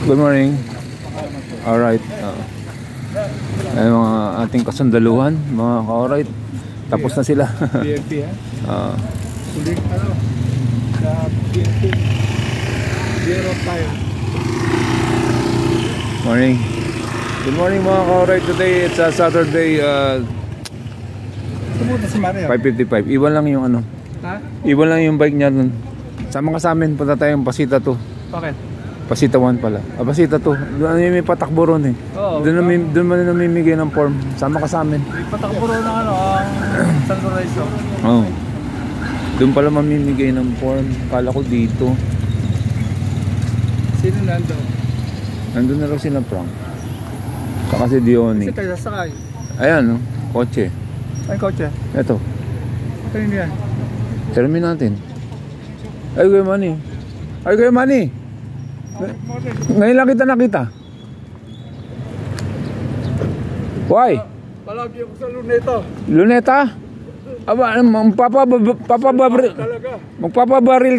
Good morning. Alright. Ay mga ating kasundaluhan, mga ka-alright. Tapos na sila. PNP ha? Huling sa PNP. Zero tayo. Morning. Good morning mga ka-alright. Today it's a Saturday. Sumunod si Mario. 5:55. Iwan lang yung ano. Ha? Iwan lang yung bike niya dun. Sama ka sa amin. Punta tayong Pasita 2. Bakit? Pasita 1 pala. Pasita 2. Doon may patakbo ron eh. Oo. Doon man namimigay ng form. Sama ka sa amin. May patakbo ron ng ano, ang San Lorenzo. Oo. Doon pala mamimigay ng form. Kala ko dito. Sino nando? Nandun na raw sila Frank. Saka si Diony. Kasi tayo sasakay. Ayan no. Kotse. Ay, kotse. Eto. Kanino yan? Termin natin. Ay Kuya Manny. Ay Kuya Manny. Ngayon lang kita nakita. Why? Palagi ako sa Luneta. Luneta? Aba, magpapabaril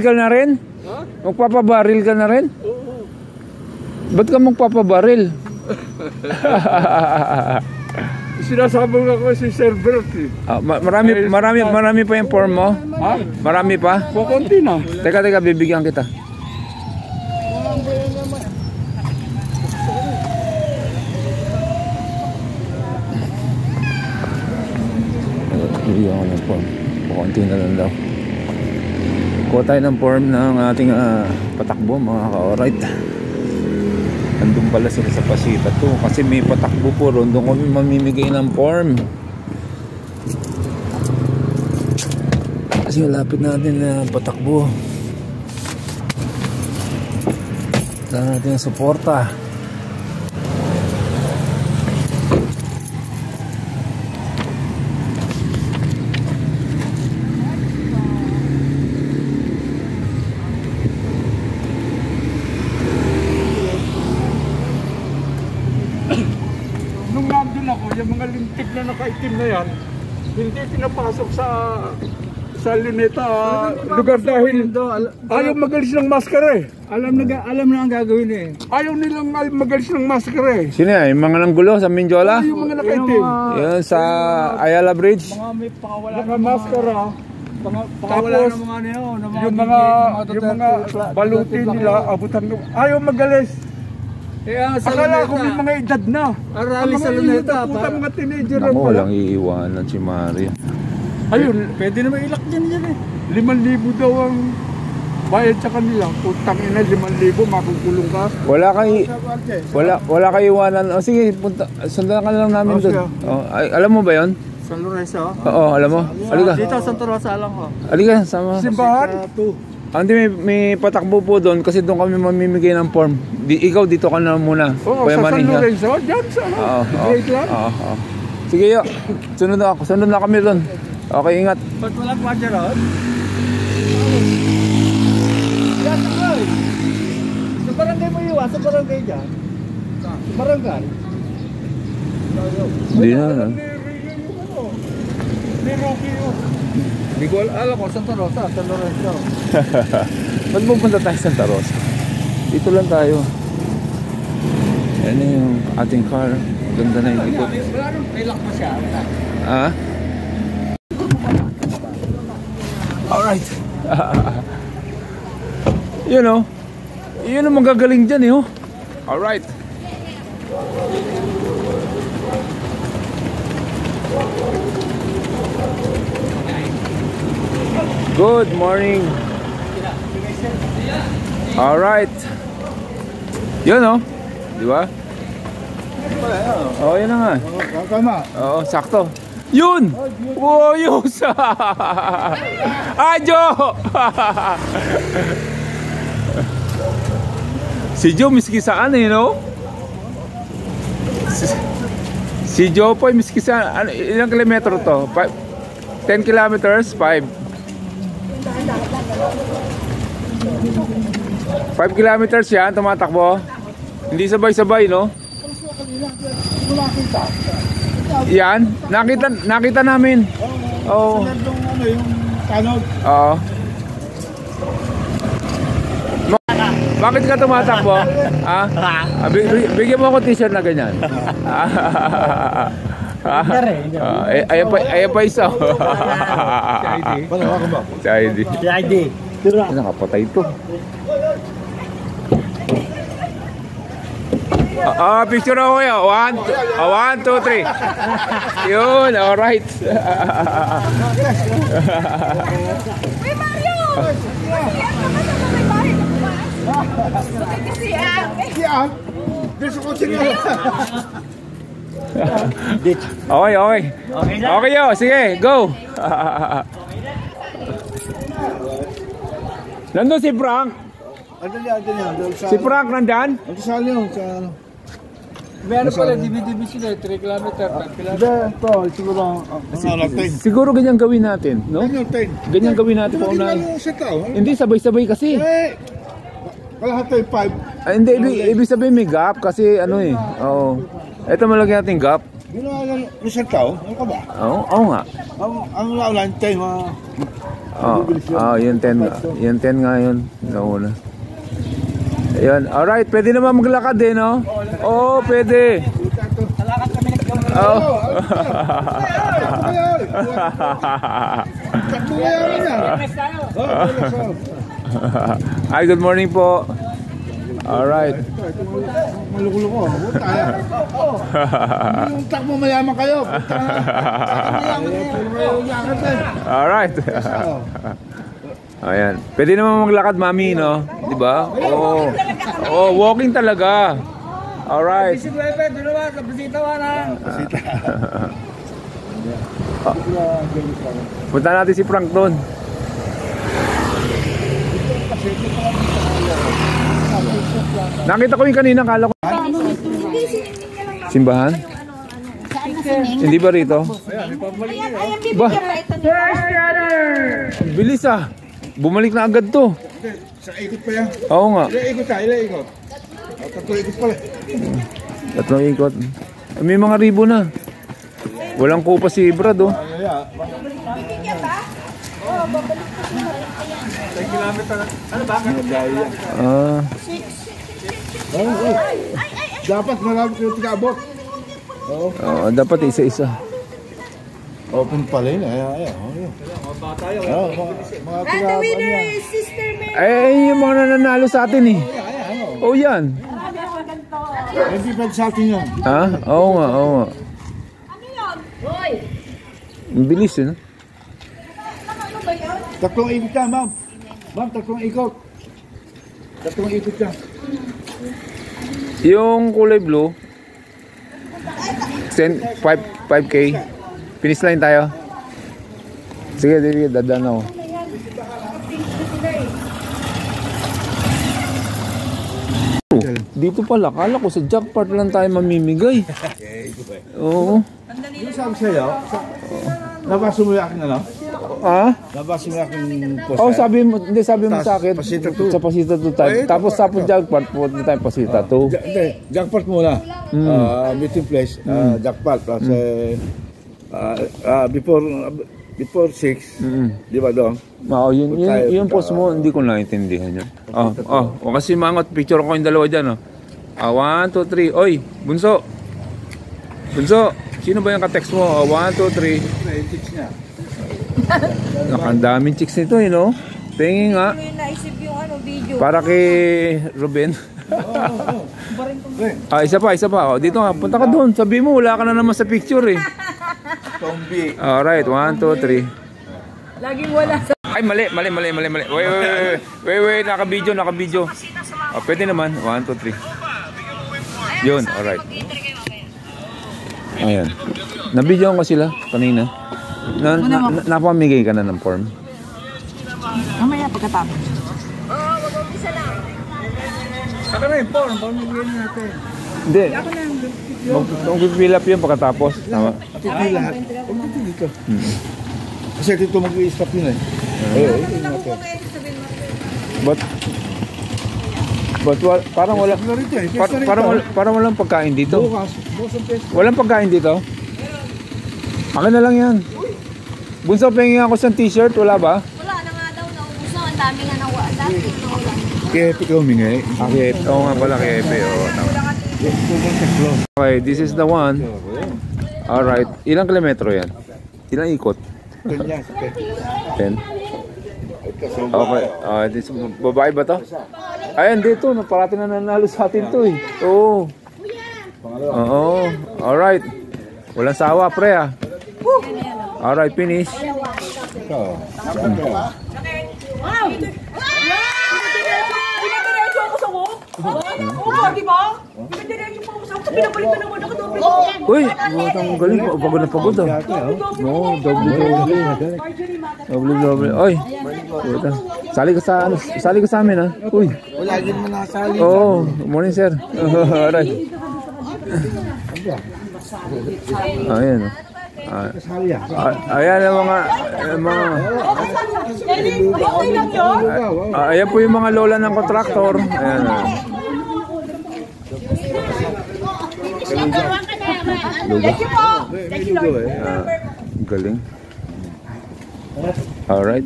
ka na rin? Ha? Magpapabaril ka na rin? Oo. Ba't ka magpapabaril? Sinasabong ako si Sir Bert eh. Marami pa yung form mo? Ha? Marami pa? Kukunti na. Teka, bibigyan kita. Bibigyan ko ng form. Kukunti na lang daw. Kuha tayo ng form ng ating patakbo mga ka-alright. Andun pala sila sa Pasita 2 kasi may patakbo po ron. Doon kami mamimigay ng form. Kasi malapit natin na patakbo. Saan natin ang suporta. Nung nandun ako, yung mga lintik na nakaitim na yan, hindi pinapasok sa Luneta lugar dahil ayaw magalis ng maskara eh. Alam na ang gagawin eh. Ayaw nilang magalis ng maskara eh. Sino yan? Yung mga nanggulo sa Mindiola? Yung mga nakaitim. Yun sa Ayala Bridge? Mga may pakawala ng maskara. Tapos yung mga balutin nila, abutan nila. Ayaw magalis. Akala ko may mga edad na. Arali sa Luneta. Mga teenager. Ako walang iiwanan si Mario. Ayun, pwede naman ilak dyan eh. 5,000 daw ang bayad sa kanila. Putang ina, 5,000, makukulong ka. Wala kang iwanan. O sige, sundan ka lang namin doon. Alam mo ba yon? San Lorenzo? Oo, alam mo. Halika. Dito, Santa Rosa alam ko. Halika, sama. Simbahan? Hindi, may patakbo po doon kasi doon kami mamimigay ng form. Ikaw dito ka na muna. Oo, sa San Lorenzo? Diyan sa grade lang? Oo. Sige yo, sunod na kami doon. Okay, ingat. Ba't walang kwadya ron? Yan ako eh. Sa barangay mo iwan, sa barangay dyan. Sa barangay. Hindi na. Ni Rocky yun. Hindi ko alam ko, Santa Rosa, San Lorenzo. Ba't pupunta tayo sa Santa Rosa? Dito lang tayo. Yan yung ating car. Ganda na yung ikot. Wala nung ilak mo siya. Ah? Alright. Yun o. Yun ang magagaling dyan eh oh. Alright. Good morning. Alright. Yun o. Di ba? Oo, yun na nga. Tama. Oo, sakto. Yun! Wow, yun! Ajo! Si Joe miski saan eh, no? Si Joe po miski saan. Ilang kilometro to? 10 kilometers? 5 kilometers yan, tumatakbo. Hindi sabay-sabay, no? Yan, nakita namin. Oo. Yung tanog. Oo. Bakit ka tumatakbo? Ha? Bigyan mo ako t-shirt na ganyan. Ayan pa isa. Si ID. Si ID. Nakapatay ito. Picture ako kayo. 1, 2, 3. Yun, alright. Uy, Mario! Okay. Okay yo, sige, go. Nandun si Frank. Si Frank nandyan? Ano sa ano? Sa ano? Meron pala, DVD sila, 3 kilometer, 5 kilometer. Ito, siguro Siguro ganyan gawin natin, no? Ganyan gawin natin pa unahin. Hindi, sabay-sabay kasi. Kalahat tayo 5. Hindi, ibig sabihin may gap kasi ano eh. Oo. Ito malagyan natin gap. Ginawa lang isang tao? Ano ka ba? Oo nga. Ang laulan tayo mga... Yung 10 nga. Yung 10 nga yun. Nauna. Ayan, alright. Pwede naman maglakad eh, no? Oo, pwede. Alakad kami nagkamera. Oo. Hi, good morning po. Alright. Malukulo ko. Yung takbo mayaman kayo. Alright. Ayan. Pwede naman maglakad, mami, no? Di ba? Oo. Oo, walking talaga. Alright. Punta natin si Frank doon. Nakita ko yung kanina, kala ko. Simbahan? Hindi ba rito? Ba? Bilis ah. Bumalik na agad to. Sa ikot pa yan. Oo nga. Ilang ikot ka? Ilang ikot? Tatlong ikot pala. Tatlong ikot. May mga ribo na. Walang kupa si Brad oh. Dapat malapit yung tika-abot. Dapat isa-isa. Open pala yun. Ayan. And the winner is Sister Mary. Eh, yung mga nananalo sa atin eh. Oh, yan. Hindi pa sa atin yun. Ha? Oo nga. Ano yun? Hoy! Ang bilis eh. No? Ano ba yun? Tatlong ikot ka, ma'am. Ma'am, tatlong ikot. Tatlong ikot ka. Yung kulay blue, 5K. Finish line tayo. Sige, dadaan ako. Dito pala, kala ko sa jackpot lang tayo mamimigay. Oo. Ano sabi sa'yo? Nabasa mo yung akin ano? Ah? Nabasa mo yung akin post. Oh, sabi mo sa akin. Pasita 2. Sa Pasita 2 tayo. Tapos sa jackpot, punta tayo Pasita 2. Hindi, jackpot muna. Meeting place, jackpot. Kasi before 6, di ba doon? Oo, yung post mo, hindi ko naintindihan yun. Kasi mangot, picture ko yung dalawa dyan. 1, 2, 3. Oy, Bunso. Sino ba yung ka-text mo? 1, 2, 3. niya. Nakandaming chicks nito eh, no? Tingin nga. Yung naisip yung video. Para kay Ruben. Isa pa. Dito nga, punta ka doon. Sabi mo, wala ka na naman sa picture eh. Tombi. Alright, 1, 2, 3. Laging wala sa... Ay, mali. Wait, naka-video. Pwede naman. 1, 2, 3. Yun, alright. Ayan. Nabidyoan ko sila kanina. Napamigay ka na ng form. Mamaya pagkatapos. Saka na yung form, pamigyan natin. Hindi. Mag-fill up yun pagkatapos. Tama. Hindi lahat. Hindi dito. Kasi dito mag-i-stop yun eh. But parang wala parang walang pagkain dito. Walang pagkain dito. Akin na lang yan. Bunso, pengin ako sa t-shirt, wala ba? Wala na nga daw, naubos na. Ang dami nga nawala. Kaya ka humingi. Kepe. Oo nga pala, Kepe. Oo, tama. Okay, this is the one. Alright. Ilang kilometro yan? Ilang ikot? 10. Okay. This, babae ba to? Ayan, dito. Parati na nanalo sa atin to eh. Oo. Oo. Alright. Walang sawa, pre ah. Alright, finish. Wow! Pinadiretso ako sa walk. Oo, di ba? Pinadiretso pa ako sa walk. Pinabalik ko naman ako doon. Uy, ang galing. Pagod na pagod ah. No, doble. Oy. Sali ka sa ano? Sali ka sa amin ah. Uy. Wala din mo nasali. Oh, morning sir. Alright. Ayan. Ayan ang mga Okay lang yun. ayan po yung mga lola ng kontraktor. Ayan. Galing. Alright.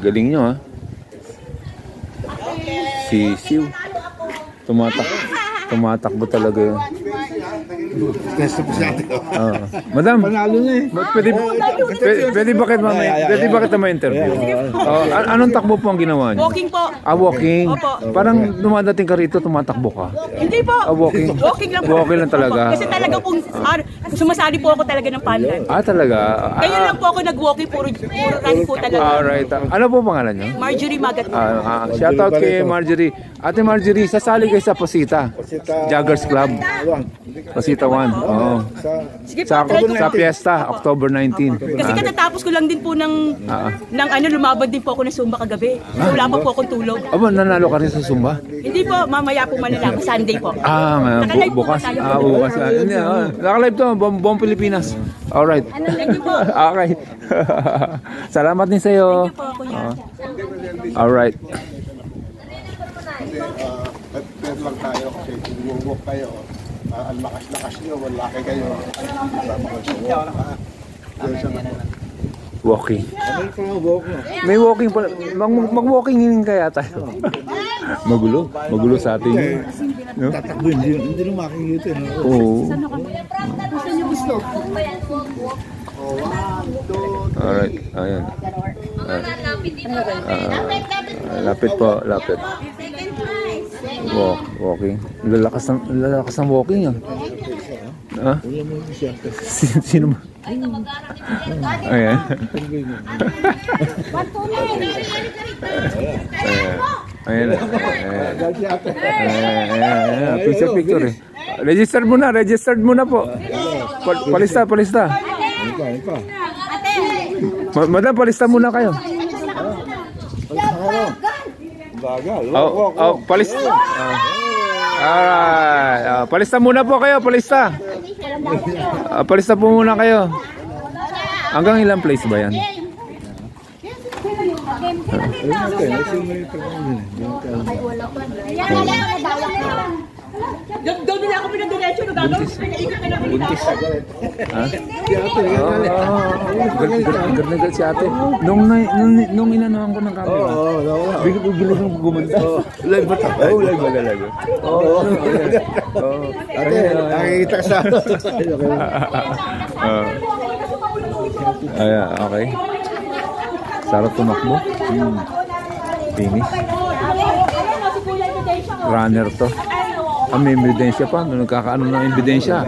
Galing nyo ha. Sisiw. Tumatakbo talaga yun. Madam, Panalo na eh. pwede bakit ma-interview? Anong takbo po ang ginawa niyo? Walking po. Walking. Opo. Parang dumadating ka rito, tumatakbo ka. Hindi po. Walking. Walking lang po. Walking lang talaga. Opo. Kasi talaga kung sumasali po ako talaga ng panlan. Talaga? Kaya lang po ako nag-walking, puro run po talaga. Alright. Ano po pangalan niyo? Marjorie Magat. Shout out kay Marjorie. Ate Marjorie, sasali kayo sa Pasita. Joggers Club. Pasita 1. Oo. Sige po, Sa, try ko. sa Fiesta, October 19. Kasi katatapos ko lang din po ng lumaban din po ako ng Zumba kagabi. Wala pa po akong tulog. Aba, nanalo ka rin sa Zumba? Hindi po, mamaya po malalaman. Sunday po. Bukas. Nakalive po ba tayo? Bukas. Nakalive to, buong Pilipinas. Alright. Thank you po. Okay. Salamat din sa'yo. Thank you po, kuya. Alright. Pwede lang tayo kasi kung kayo, ang lakas-lakas nyo, malaki kayo. Walking. May walking pala. Mag-walking yun kaya tayo. Magulo sa ating. No? Tatakbo, hindi nung makikita. Oo. Alright. Ayan. Lapit po. Lapit. Walking. Lalakas ng walking ah. Sino ba? Ayan. Ayan. Picture eh. Registered mo na po. Palista. Madam, palista muna kayo. Palista. Alright. Palista muna po kayo, palista. Palista po muna kayo. Hanggang ilang place ba yan? Doon nila ako pinag-diretso. Nagagawin ko pinaikot ka namin. Buntis. Garnagal si ate. Nung inanoan ko ng camera. Bigla kong gumanda. Live ba tayo? Oo, live. Ate, nakikita ka sa Ayan, okay. Sarap tumakbo. Finish. Runner to. May ebidensya pa. Nagkakaano ng ebidensya.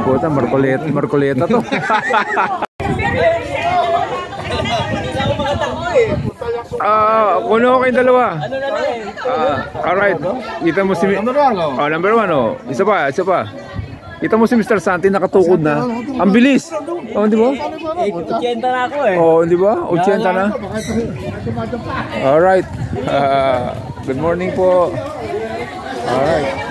Puta, Marcoleta to. Kuno kayong dalawa. Alright. Kita mo si number 1 Isa pa. Kita mo si Mr. Santi nakatukod na. Ang bilis. Di ba? 80 na ako eh. Di ba? 80 na. Alright. Good morning po. Alright.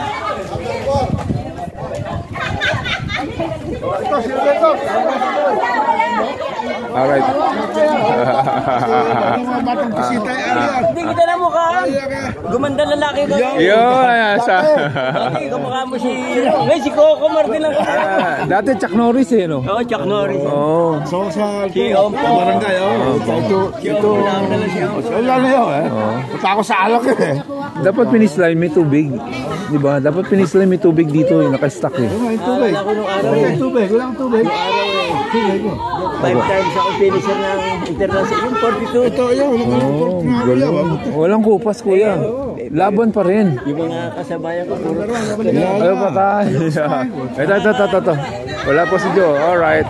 Alright. Hindi kita na mukha. Gumanda lalaki. nakita ko. Yun, sa... Dati kamukha mo si... Ngayon si Coco Martin lang kamukha. Dati Chuck Norris eh, no? Oo, Chuck Norris. Oo. So sa Si Ompo. barangay, ito. Wala na yun eh. Punta ako sa alak eh. Dapat pinislime may tubig. Di ba? Dapat pinislime may tubig dito eh, naka-stack eh. May tubig. Ako nung araw Wala eh. tubig. Wala kang tubig. 5 times ako finisher ng international. Yung 42. Ito yun. Oo, galing. Walang kupas, kuya. Laban pa rin. Yung mga kasabayan ko puro. Ano pa tayo? Ito. Wala po si Joe. Alright.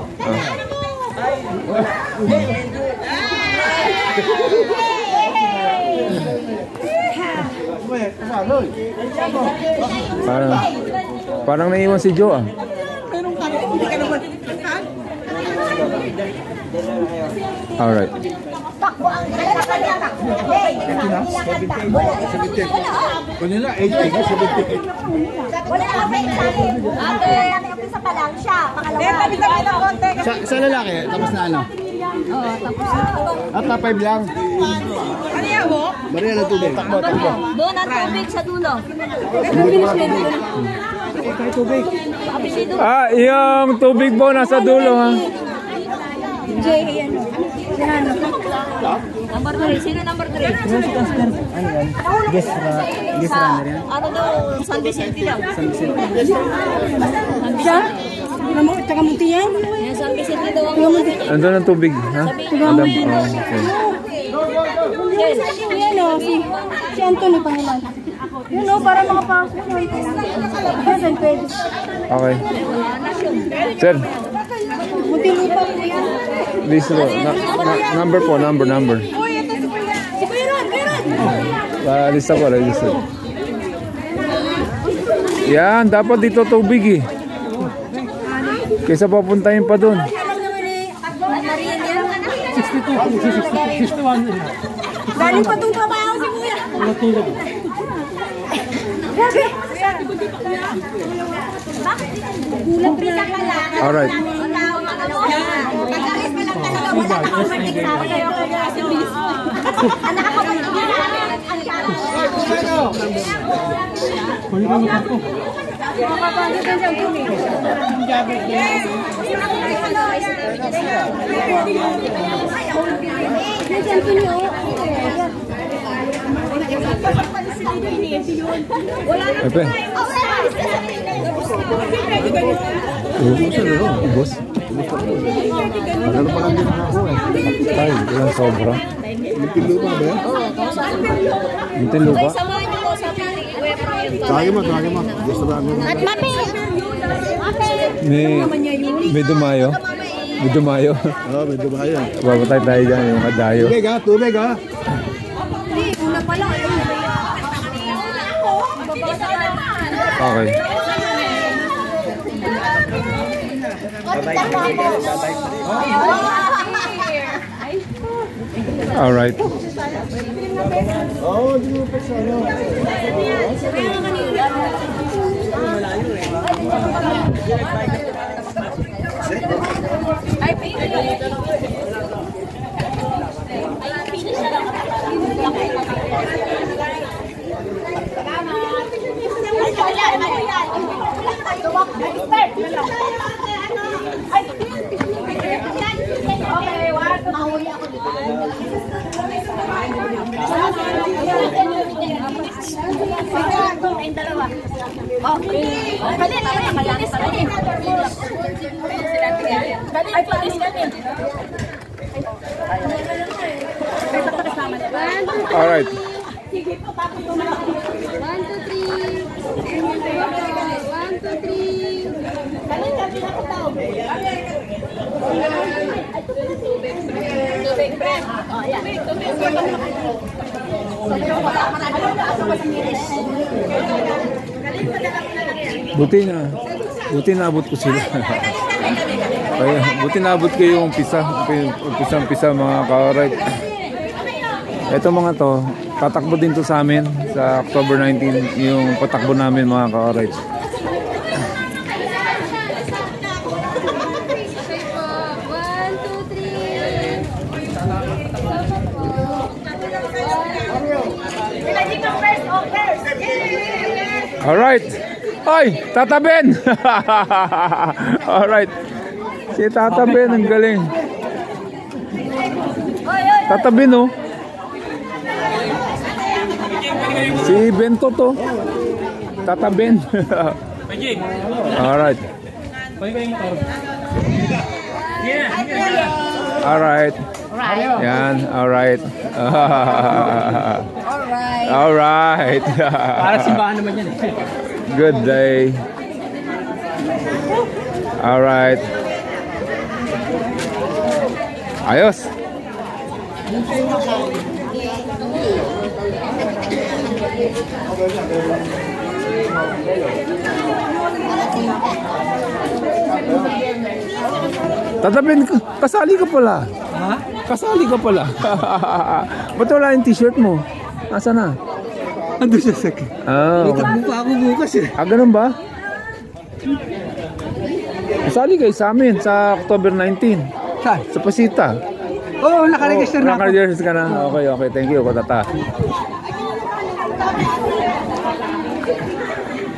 Parang naiwan si Joe ah. Alright. Kanila, 80 ka, 78. Wala na kape ate, umpisa pa lang siya. Pangalawa. Tabi-tabi ng konti. Sa lalaki, tapos na ano? Oo, tapos. At na 5 lang. Ano yan mo? Maria na tubig. Doon ang tubig sa dulo. Ah, yung tubig po nasa dulo ha. Jay, ano? Number 3. Sino number 3? Guess runner yan. Ano daw? San Vicente daw. San Vicente. Siya? Tsaka munti yan? Yan, San Vicente daw ang Andun ang tubig ha? Madam. Okay. Yan o, si Anthony Pangilan. Yun o, para makapasok siya. Yan, pwede. Okay. Sir, Munti lupa po yan. this row. Number po, number. Uy, ito si Kuya. Si Kuya Ron. Lista ko, register. Yan, dapat dito tubig eh. Kaysa papuntahin pa dun. 61. Galing pa itong trabaho si Kuya. Gulat rin lang pala. Alright. Pag-alis pa lang talaga, wala nakapalig sa akin. Ang nakakapalig niya. Epe. Ubus. Ano pa lang din ako eh. Ay, ilang sobra. Lupa ba yan? Muntin lupa. Samahan niyo po sa Kuya Brian. Tawagin mo. Gusto ba ano? At Mape! May dumayo. May dumayo. Oo, may dumayo. Babatay tayo dyan yung kadayo. Tubig ha. Una pa lang. Okay. Alright. Oo, di mo pa sa ano. Mahuli ako dito. Yung dalawa. Oh, kali na yan. Ay, palis kami. Alright. 1, 2, 3. 1, 2, 3. Kali na pinakataw. Tubig, friend. Oh, yan. Buti naabot ko sila. Kaya, buti naabot ko yung umpisa mga ka-alright. Ito mga to, tatakbo din to sa amin sa October 19, yung patakbo namin mga ka-alright. Alright. Ay, Tata Ben. Alright. Si Tata Ben, ang galing. Tata Ben, oh. Si Bento to. Tata Ben. Alright. Alright. Yan, alright. Alright. Para simbahan naman yan eh. Good day. Alright. Ayos. Tatapin, kasali ka pala. Ha? Kasali ka pala. Ba't wala yung t-shirt mo? Nasaan na? Ando siya sa akin. Ah, Tagbo pa ako bukas eh. ganun ba? Kasali kayo sa amin sa October 19. Saan? Sa Pasita. Oo, nakaregister na ako. Naka-register ka na? Okay, okay. Thank you, Tata.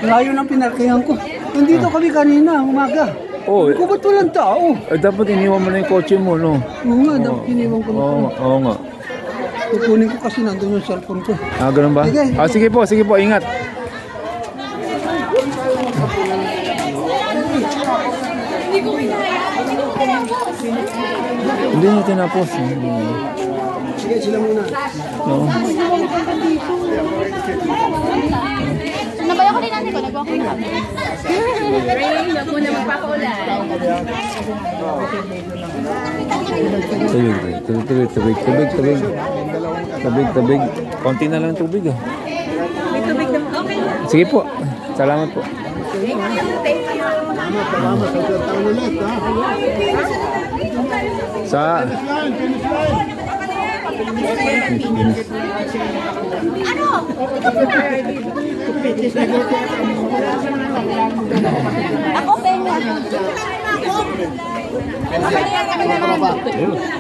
Layo ng pinarkihan ko. Nandito kami kanina, umaga. Oh, Kung ba't walang tao? dapat iniwan mo na yung kotse mo, no? Oo nga, dapat iniwan ko na. Oo nga. Kukunin ko kasi nandun yung cellphone ko. Ah, ganun ba? Sige. Sige po, ingat. Hindi niya tinapos. Sige, sila muna. Oo. Nabayo ko din natin ko, nagawa ko na. Ray, ako na magpapaulan. Tubig. Konti na lang tubig, ah. May tubig na okay. Sige po. Salamat po. Thank you. Sa Ako, penga.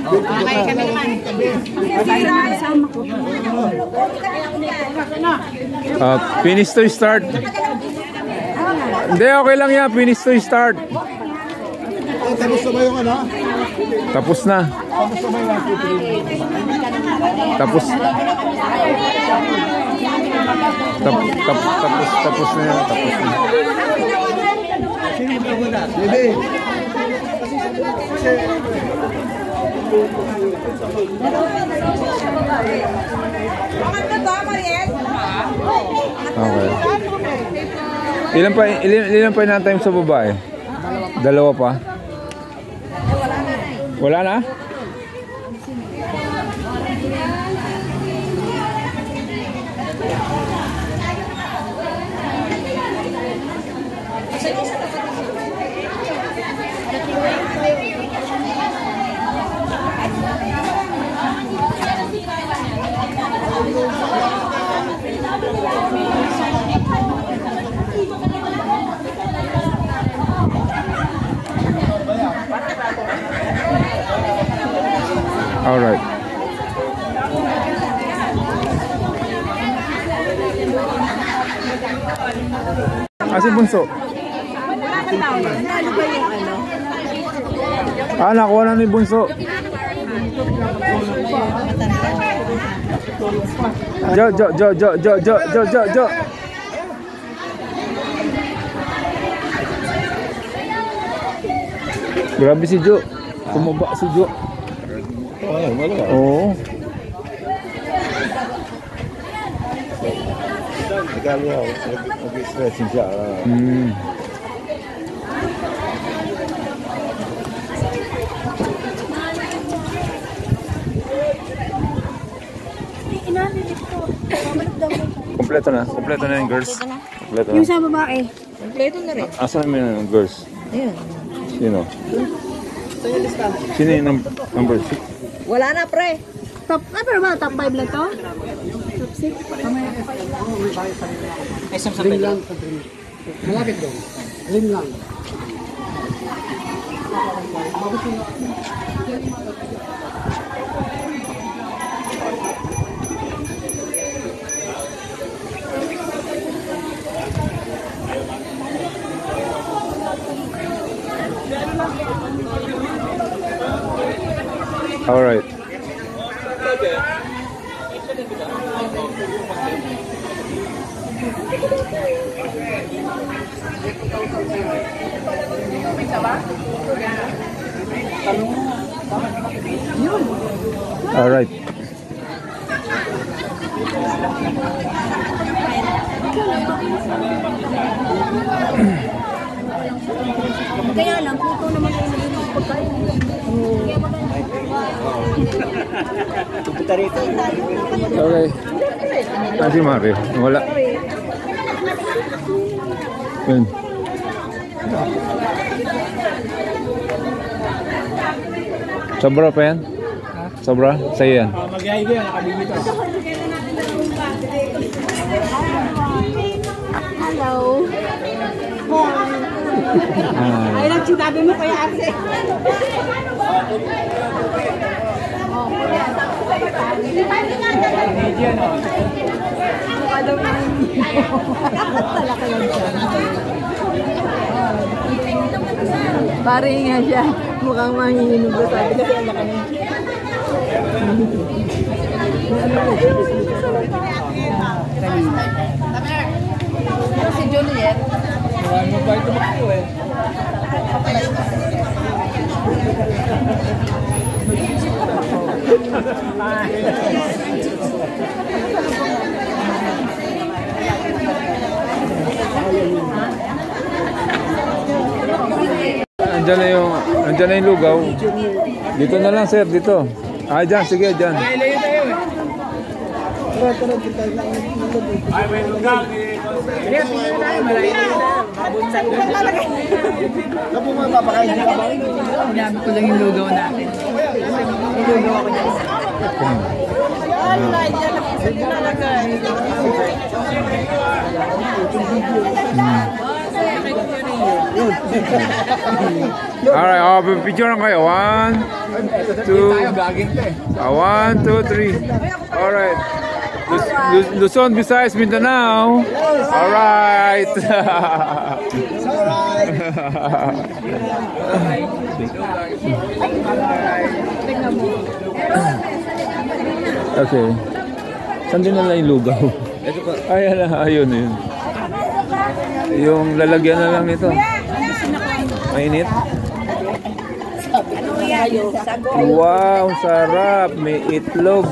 Okay, kami naman. finish to start. Hindi, okay lang yan. Finish to start. Tapos na ba yung ano? Tapos na. Tapos. Tapos na yan. Tapos na. Bebe. Okay. Ilan pa inantay mo sa babae? Dalawa pa? Wala na? All right. Kasi bunso. Ah, nakuha na ni bunso. Jo. Grabe si Jo. Tumaba si Jo. Oo. Mag-stretching siya. Kompleto na yung girls. Kompleto na. Yung sa babae. Kompleto na rin. Asan naman yung girls? Ayun. Sino? Sino yung number 6? Wala na, pre. Top, pero ba, top 5 lang to? Top 6? Ring lang sa ring. Malapit doon. Ring lang. Alright. Alright. Kaya lang, puto naman yung naging pagkain. Pupunta rito. Okay. Si Mario. Wala. Yun. Sobra pa yan? Sobra? Sa'yo yan. Mag-ihay ko yan, nakabigito. Hello. Ah, Ay, lang sinabi mo kaya ate. Pare nga siya. Mukhang manginginig ko sabi kasi ang laki niya. Si Juliet. Marami mo ba ito makito eh? Andyan na yung lugaw. Dito na lang sir, dito. Ah, dyan, sige, dyan. Layo tayo eh. Ay, may lugar. Hindi, tingnan na tayo. Malayo na tayo. Mabunsan ko lang talaga. Ano po mga papakain niyo ba? Sinabi ko lang yung lugaw natin. Yung lugaw ako dyan. Ano na, dyan na piso din nalagay. Alright, picture lang kayo. 1, 2, 1, 2, 3. Alright. Luzon, Visayas, Mindanao. Alright. Okay. Saan din na lang yung lugaw? Ay, ayun, yun. Yung lalagyan na lang nito. Mainit. Wow, sarap. May itlog.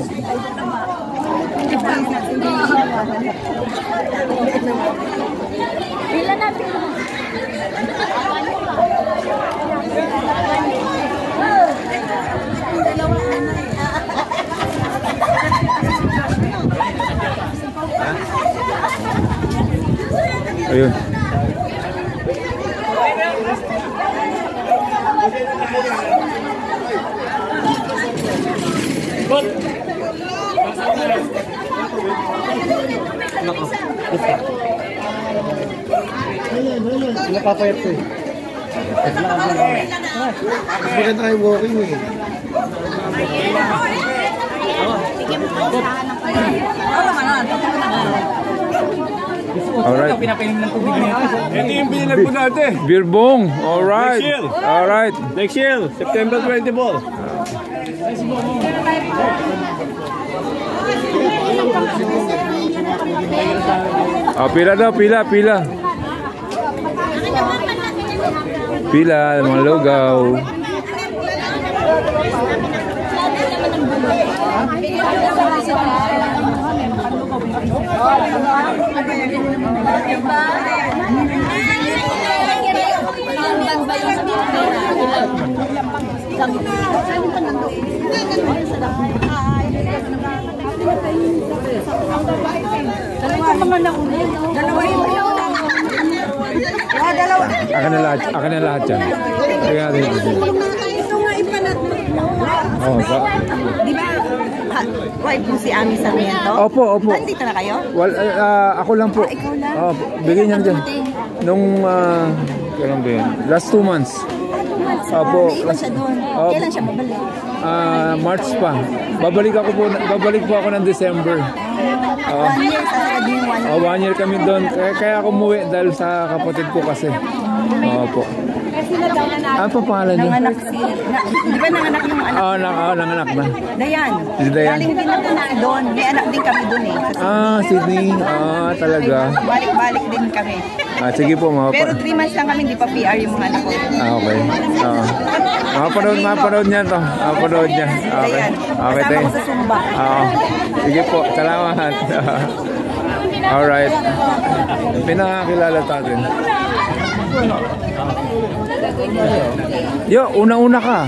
Ayun. Nakapayat ko eh. Maganda kayo walking eh. Alright. Pinapainom ng tubig na ito. Ito yung binilag po natin. Beer bong. Alright. Next year. Alright. Next year, September 24. Oh, pila daw, pila. Pila, mga lugaw. Akan na lahat yan. Kaya natin ito. Ito nga ipanat. Oh, Di ba? Wife mo si Ami Sarmiento? Opo. Nandito na kayo? Well, ako lang po. Ikaw lang? Oh, bigyan niyan dyan. Nung, kailan ba yun? Last 2 months. Opo. Naiwan siya doon. Kailan siya babalik? March pa. Babalik po ako ng December. 1 year, sasagad niyo yung 1 year. 1 year kami doon. Kaya ako umuwi dahil sa kapatid ko kasi. Opo. Ano pa pangalan niyo? Nanganak si... Di ba nanganak yung anak? Oo, nanganak na. Dayan. Si Dayan. Galing din ako na doon. May anak din kami doon eh. Sydney. Talaga. Balik-balik din kami. Sige po, Pero 3 months lang kami, hindi pa PR yung mga anak ko. Okay. Mapanood niya to. Mapanood niya. Okay. Okay, Kasama ko sa Zumba. Sige po, salamat. Alright. Pinakakilala natin. Yo, unang-una ka.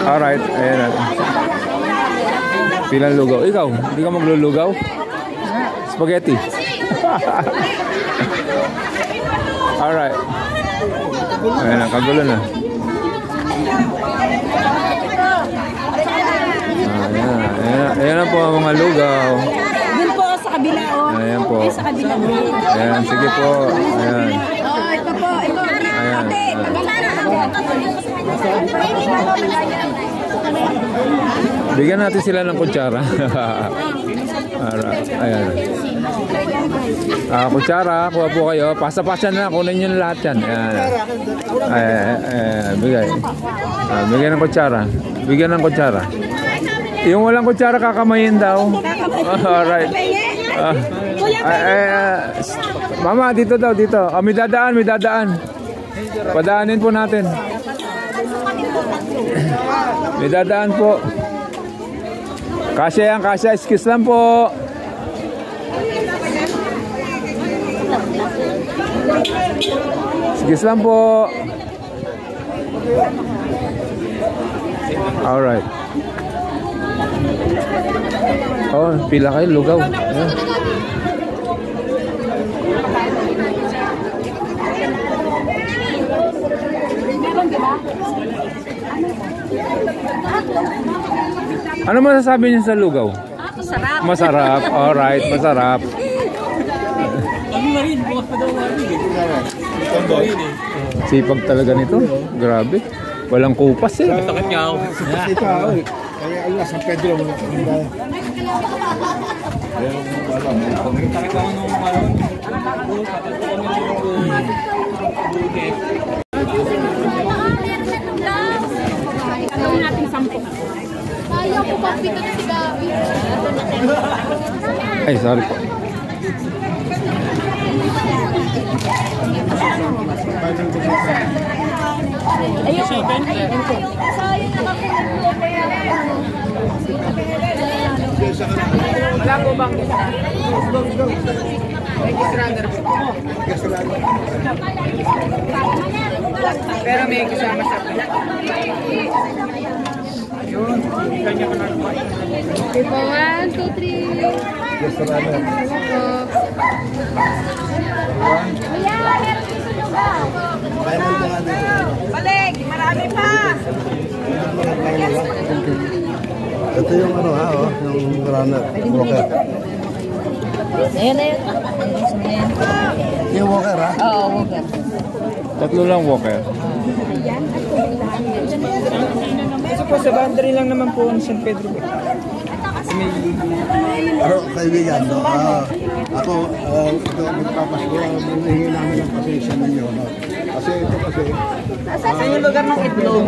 Alright, ayan natin. Pilang lugaw. Ikaw, hindi ka maglulugaw? Spaghetti. Alright. Ayan na, kagulo na. Ayan na po ang mga lugaw. Doon po sa kabila. Ayan po. Sa kabila. Ayan, sige po. Ayan. Ito po. Ito. Ayan. Bigyan natin sila ng kutsara. Ayan. Kutsara, kuha po kayo. Pasa-pasa na, kunin nyo na lahat yan. Ayan. Bigay. Bigyan ng kutsara. Bigyan ng kutsara. Yung walang kutsara kakamayin daw. Alright. Mama, dito daw, dito. May dadaan. Padaanin po natin. May dadaan po. Kasya yan, kasya. Excuse lang po. Excuse lang po. Alright. Pila kayo, lugaw. Ayan. Ano masasabi niyo sa lugaw? Masarap. Masarap. Alright, masarap. Sipag talaga nito. Grabe. Walang kupas eh. Takot nga ako. Kaya Allah, San Pedro mo. Ayaw ko pagpitan si Gabi. Ay, sorry po. Ayun. Sayang nakakulong ko kaya. Wala po bang pero may kasama sa yun, kanya ka lang. Okay po, 1, 2, 3. Yes, runner. Balik, marami pa. Ito yung yung runner. Walker. Ayan. Yung walker ha? Oo, Walker. Tatlo lang, Walker. Kasi po sa boundary lang naman po ng San Pedro. Kaibigan, ako, ito ang magpapasko, hinihingi namin ang pasensya ninyo. Kasi ito kasi, Sa yung lugar ng itlog.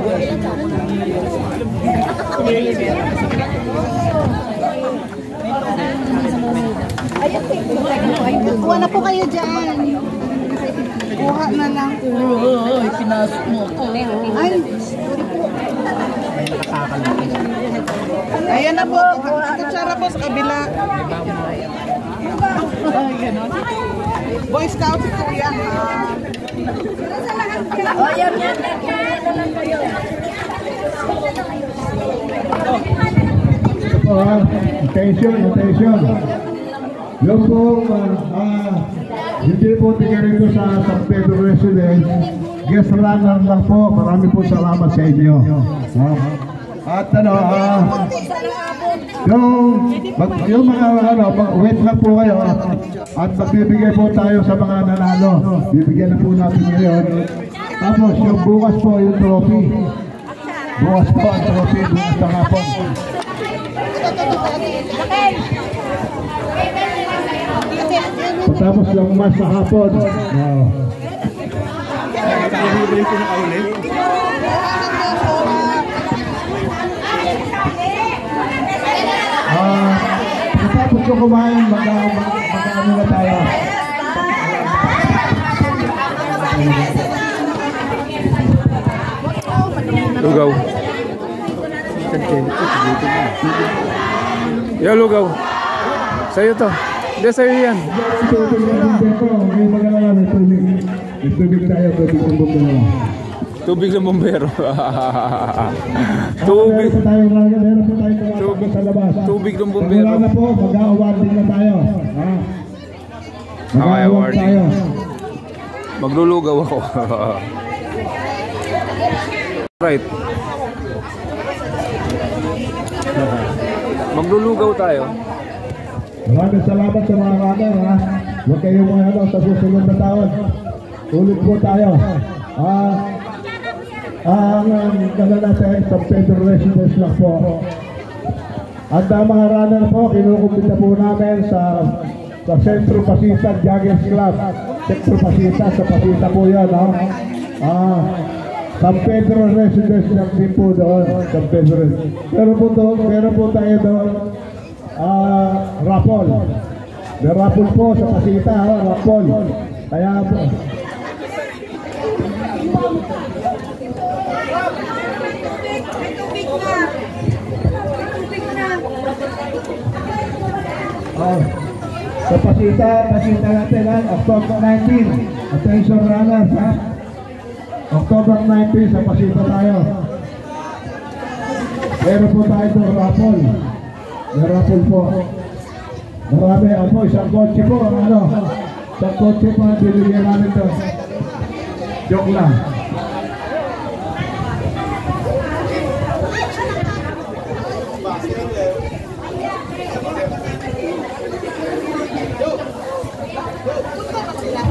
Kuha na po kayo dyan. Kuha na lang. Ay, pinasok mo ako. Ay, Ayan na po. Kutsara po sa kabila. Boy Scout po yan. attention. Yung po, hindi po tingin rito sa San Pedro Residence, guest runner lang po. Marami po salamat sa inyo. At yung mga wait lang po kayo at magbibigay po tayo sa mga nanalo. Bibigyan na po natin ngayon. Tapos yung bukas po yung trophy. Bukas po ang trophy bukas sa hapon. Punta Tapos yung mas sa hapon. Tapos yung kumain, mag-ano na tayo. Lugaw. Yo, lugaw. Sa'yo to. Hindi, sa'yo yan. Tubig tayo, tubig ng bumbero. Tubig ng bumbero. Tubig. Tubig ng bumbero. Wala na po, mag-awarding na tayo. Mag-awarding tayo. Maglulugaw ako. Right. Maglulugaw tayo. Maraming salamat sa mga runner, ha. Huwag kayong mga sa susunod na taon. Ulit po tayo. Ang gala natin sa Pedro Residence lang po. At ang mga runner po, kinukumpita po namin sa Centro Pasita Joggers Club. Centro Pasita, sa Pasita po yan, ha. San Pedro Residence lang din po doon. San Pedro. Pero po tayo doon. Rapol. May rapol po sa Pasita, ha. Rapol. Kaya po. Sa Pasita natin, ha. October 19. Attention runners, ha. October 19 sa Pasita tayo. Meron po tayo doon rapol. May rapol po. Marami po, isang kotse po. Isang kotse po ang binigyan namin doon. Joke lang.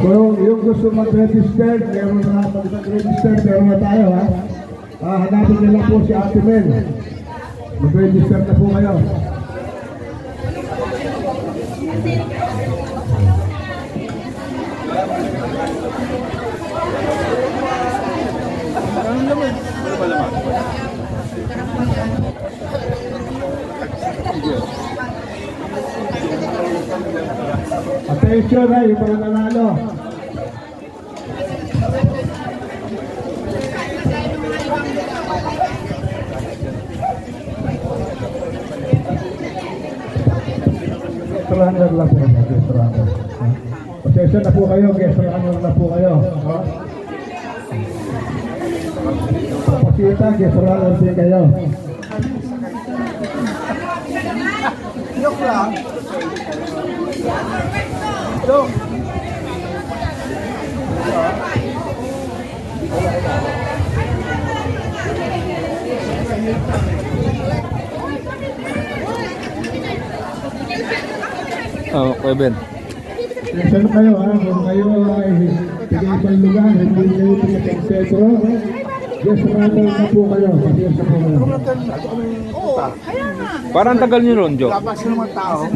So, yung gusto mag-register, meron na mag-register, meron na tayo, ha. Hanapin nila po si Ate Mel. Mag-register na po kayo. Attention, ha, yung mga nanalo. Runner lang po, guest runner. Pasensya na po kayo, guest runner na po kayo. Pasita, guest runner din kayo. Joke lang. Joke. Kuya Ben. Saan kayo, ha? Kung kayo ay tigay sa lugar, hindi kayo tigay sa Pedro, just runner na po kayo. Pasensya po kayo. Parang tagal nyo ron, Jo. Labas ng mga tao.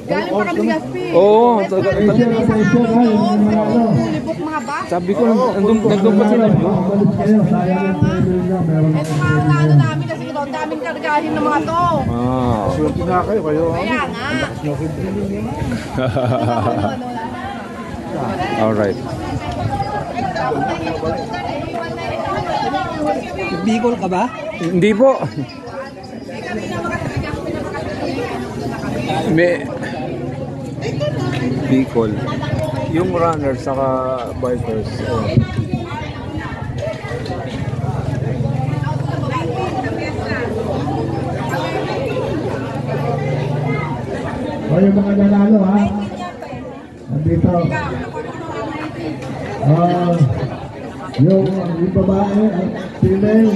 Galing pa kami Gaspi. Oo. Pasensya na, yung mga Libok mga ba? Sabi ko, nandun pa sila, Jo. balik kayo, sayang yung Pedro nyo, meron Ito mga ano namin kasi ito, daming kargahin ng mga to. Swerte nga kayo. Kaya nga. Alright. Bicol ka ba? Hindi po. May Bicol. Yung runner saka bikers. O yung mga nanalo, ha? Nandito. Yung babae, female,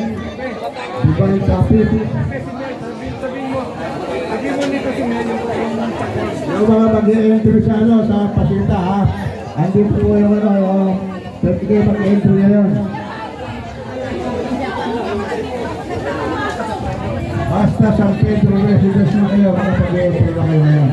iba yung topic. Yung mga mag-i-entry sa sa Pasita, ha? Andito po yung pwede kayo mag-i-entry ngayon. Basta San Pedro Residence na kayo, mag-i-entry na kayo ngayon.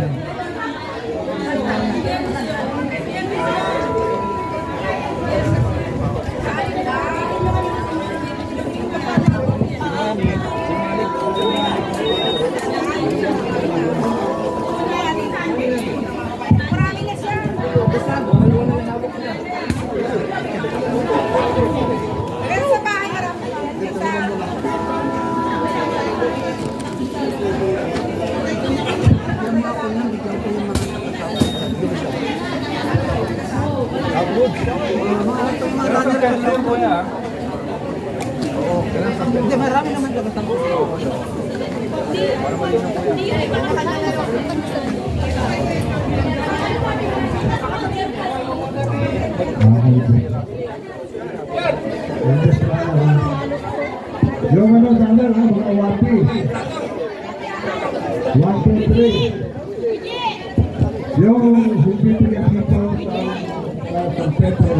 Yung bibigyan dito sa San Pedro,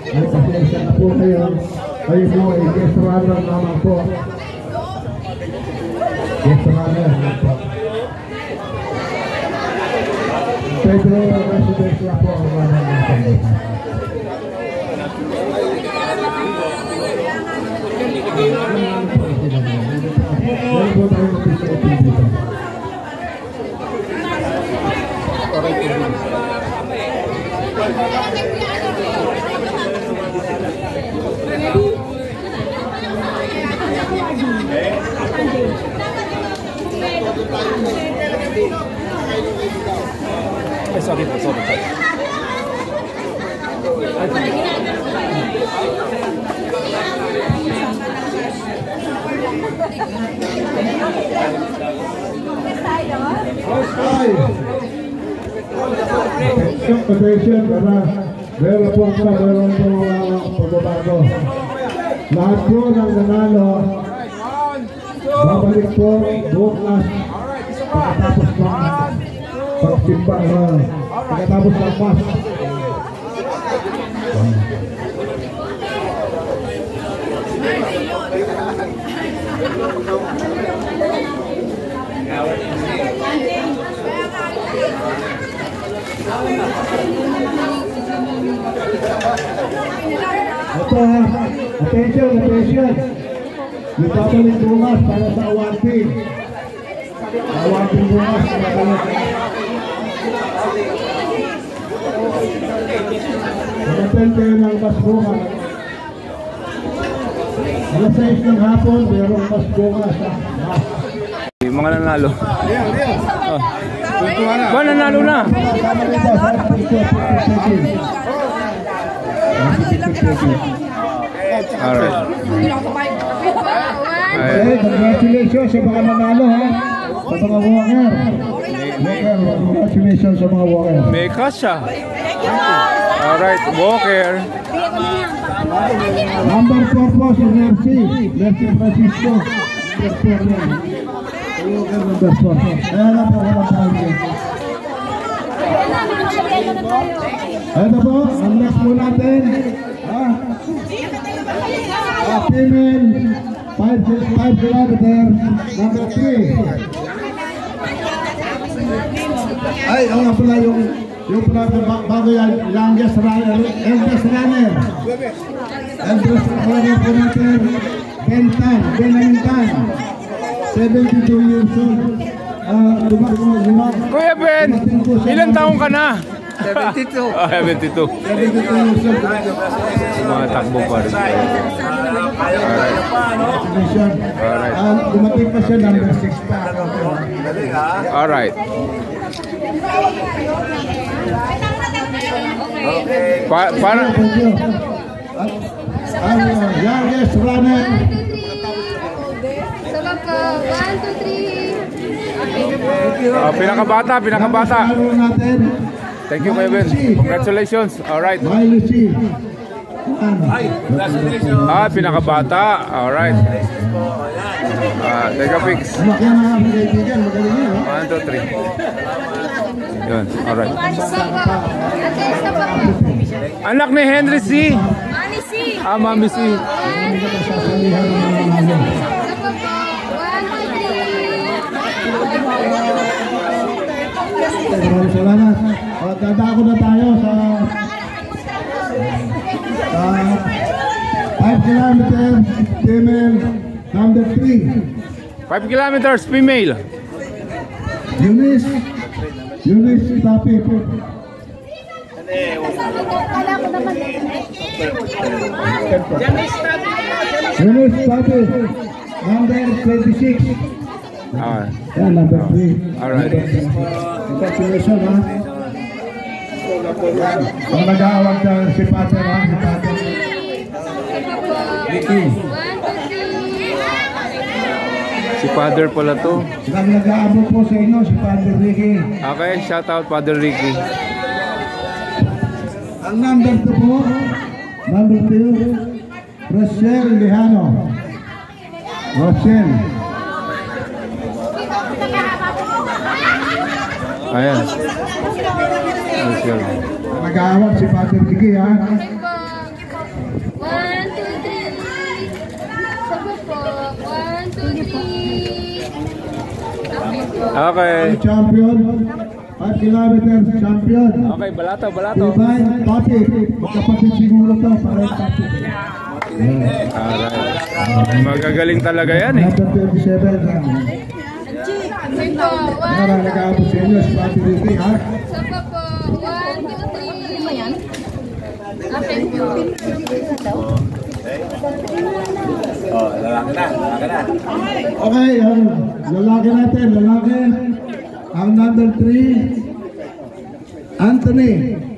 ay pasensya na po kayo. Kayo po ay guest runner naman po. Guest runner naman po. Pedro residence na po ang runner natin. Meron po tayong official dito. Sorry. Attention, meron po pagbabago. Lahat po ng nanalo, babalik po bukas pagkatapos ng pagsimba, pagkatapos ng mas. Attention. Babalik bukas para sa awantin. Awantin bukas babalik. Mag-attend kayo ng bus bukas. Alas 6 ng hapon, mayroong bus bukas. Yung mga nanalo. Ba, nanalo na. Alright. Okay, congratulations sa mga nanalo ha. Sa mga walker. Congratulations sa mga walker. May kasha. Alright, Walker. Number 4 po si Mercy Francisco. Number 4. Kaya na po walang problem. Ito po, ang next po natin. Female 5 kilometer number 3. Ay, oo nga pala yung bago yan, youngest runner, eldest runner po natin, Benintan, 72 years old. Kuya Ben, ilan taong ka na? 72. 72. 72 years old. Mga takbo pa rin. Alright. Dumating pa siya number 6 pa. Alright. Para Ang youngest runner. Sabab ko, 1, 2, 3. pinakabata. Thank you, Kuya Ben. Congratulations. Alright. Miley C. Pinakabata. Alright. Take a pics. Yan ang aming kaibigan. Magaling yan. 1, 2, 3. Yun. Alright. Anak ni Henry C. Mami C. Mami C. Sasalihan ng mga nanalo. Sabab ko, 1, 2, 3. Maraming salamat. Dadako na tayo sa 5 kilometer female number 3. 5 kilometers female. Eunice Tapi. Kala ko naman. Eunice Tapi. Number 26. Yan, number 3. Alright. Congratulations ha. Kung nag-aawag ka si Pater ha. Si Pater. Ricky. Si Father pala to. Nag-aabot po sa inyo si Pater Ricky. Okay, shout out Father Ricky. Ang number 2 po, number 2, Rochelle Lejano. Rochelle. Ayan. Nag-aawak si Father Ricky, ha? Okay po. 1, 2, 3. Sabi po. 1, 2, 3. Okay po. Okay. Champion. 5 kilometers champion. Okay, balato. Divine Topic. Magkapatid siguro to. Parang topic. Alright. Magagaling talaga yan eh. Number 27. Okay po. 1, Nag-aawak sa inyo si Father Ricky, ha? Sabi po. 1, 2, 3. Okay po. Okay, ang lalaki natin, ang number 3, Anthony.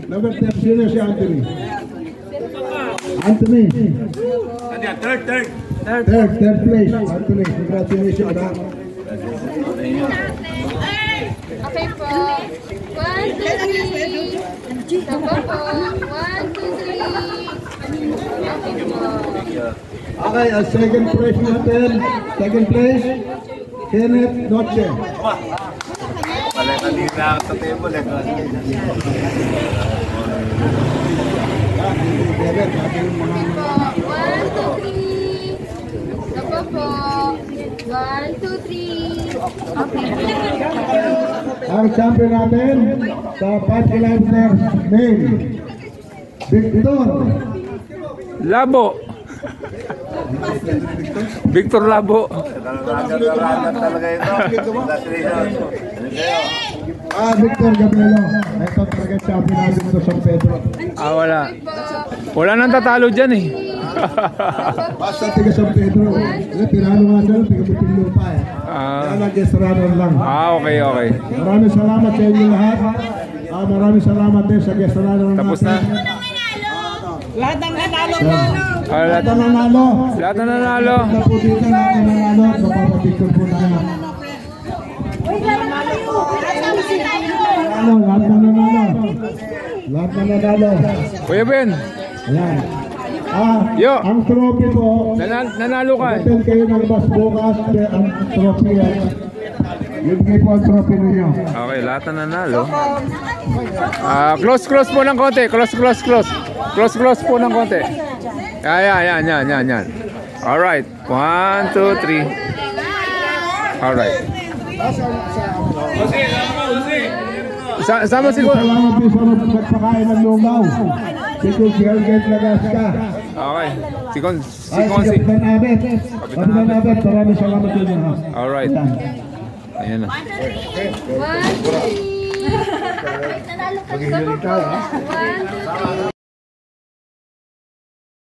Number 10, sino si Anthony? Anthony. Third place, Anthony. Congratulations. Okay po. 1, 2, 3. Sabi po. 1, 2, 3. Okay po. Okay, ang second place natin, Kenneth Noche. Wala kanina sa table eh. Kenneth, Okay po. 1, 2, 3. Sabi po. 1, 2, 3. Okay po. ang champion natin sa 5 kilometers male, Victor. Labo. Victor Labo. Nararamdaman talaga ito. Victor Gabrielo. Ito talaga champion natin sa San Pedro. Wala. Wala nang tatalo dyan eh. Basta tiga San Pedro. Tinalo nga sila, tiga Butinlupa eh. Kaya nag-guest runner lang. Okay. Maraming salamat sa inyo lahat. Maraming salamat din sa guest runner natin. Tapos na. Lahat ng nanalo. Lahat na nanalo. Lahat na nanalo. Na po dito na nanalo. Mapapapicture po na yan. Lahat na nanalo. Lahat na nanalo. Kuya Ben. Ayan. Yo. Ang trophy po. Nanalo ka eh. Hotel kayo ng bus bukas. Ang trophy yan. Yun po ang trophy ninyo. Okay, lahat na nanalo. Close po ng konti. Close po ng konti. Yan. Alright. 1, 2, 3. Alright. Sama siguro. Salamat din sa nagpakain ng lugaw. Siguro si Helget Lagasca. Okay. Si Kapitan Abet. Kapitan Abet, maraming salamat din. Alright. Ayan na. 1, 2, 3. Nanalo ka sa 1, 2, 3.